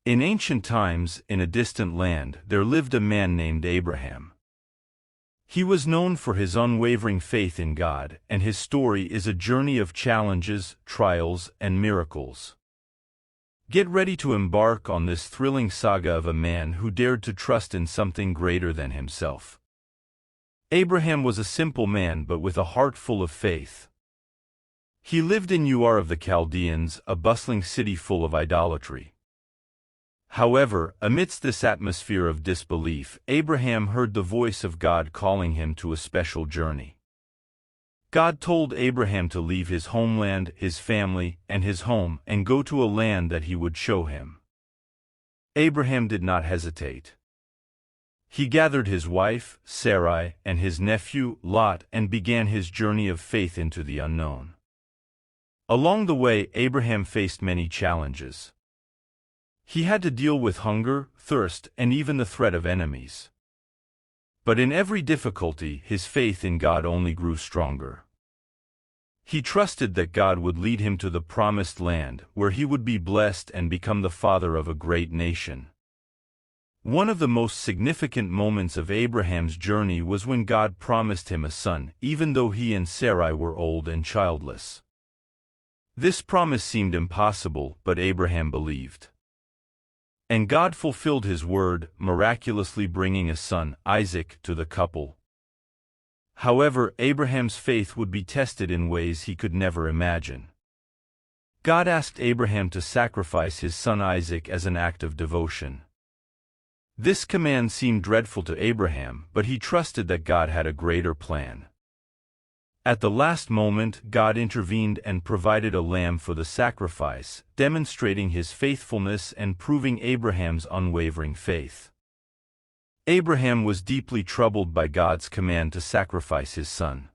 In ancient times, in a distant land, there lived a man named Abraham. He was known for his unwavering faith in God, and his story is a journey of challenges, trials, and miracles. Get ready to embark on this thrilling saga of a man who dared to trust in something greater than himself. Abraham was a simple man but with a heart full of faith. He lived in Ur of the Chaldeans, a bustling city full of idolatry. However, amidst this atmosphere of disbelief, Abraham heard the voice of God calling him to a special journey. God told Abraham to leave his homeland, his family, and his home, and go to a land that he would show him. Abraham did not hesitate. He gathered his wife, Sarai, and his nephew, Lot, and began his journey of faith into the unknown. Along the way, Abraham faced many challenges. He had to deal with hunger, thirst, and even the threat of enemies. But in every difficulty, his faith in God only grew stronger. He trusted that God would lead him to the promised land, where he would be blessed and become the father of a great nation. One of the most significant moments of Abraham's journey was when God promised him a son, even though he and Sarai were old and childless. This promise seemed impossible, but Abraham believed. And God fulfilled his word, miraculously bringing a son, Isaac, to the couple. However, Abraham's faith would be tested in ways he could never imagine. God asked Abraham to sacrifice his son Isaac as an act of devotion. This command seemed dreadful to Abraham, but he trusted that God had a greater plan. At the last moment, God intervened and provided a lamb for the sacrifice, demonstrating his faithfulness and proving Abraham's unwavering faith. Abraham was deeply troubled by God's command to sacrifice his son.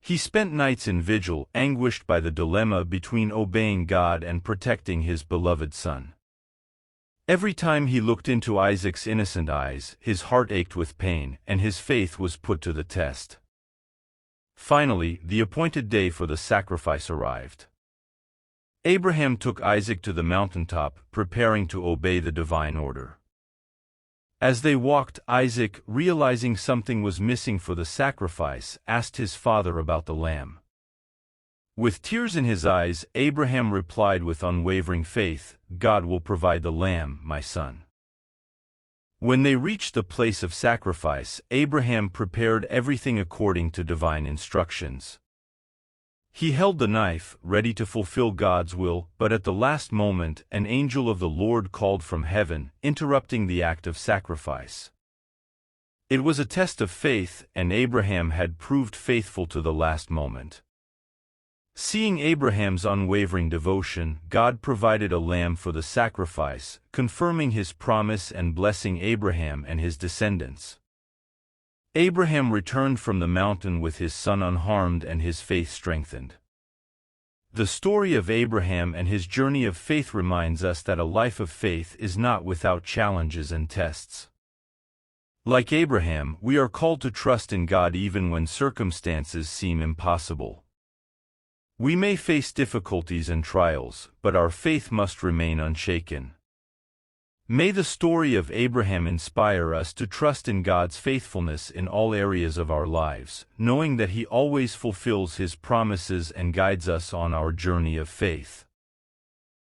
He spent nights in vigil, anguished by the dilemma between obeying God and protecting his beloved son. Every time he looked into Isaac's innocent eyes, his heart ached with pain, and his faith was put to the test. Finally, the appointed day for the sacrifice arrived. Abraham took Isaac to the mountaintop, preparing to obey the divine order. As they walked, Isaac, realizing something was missing for the sacrifice, asked his father about the lamb. With tears in his eyes, Abraham replied with unwavering faith, "God will provide the lamb, my son." When they reached the place of sacrifice, Abraham prepared everything according to divine instructions. He held the knife, ready to fulfill God's will, but at the last moment, an angel of the Lord called from heaven, interrupting the act of sacrifice. It was a test of faith, and Abraham had proved faithful to the last moment. Seeing Abraham's unwavering devotion, God provided a lamb for the sacrifice, confirming his promise and blessing Abraham and his descendants. Abraham returned from the mountain with his son unharmed and his faith strengthened. The story of Abraham and his journey of faith reminds us that a life of faith is not without challenges and tests. Like Abraham, we are called to trust in God even when circumstances seem impossible. We may face difficulties and trials, but our faith must remain unshaken. May the story of Abraham inspire us to trust in God's faithfulness in all areas of our lives, knowing that He always fulfills His promises and guides us on our journey of faith.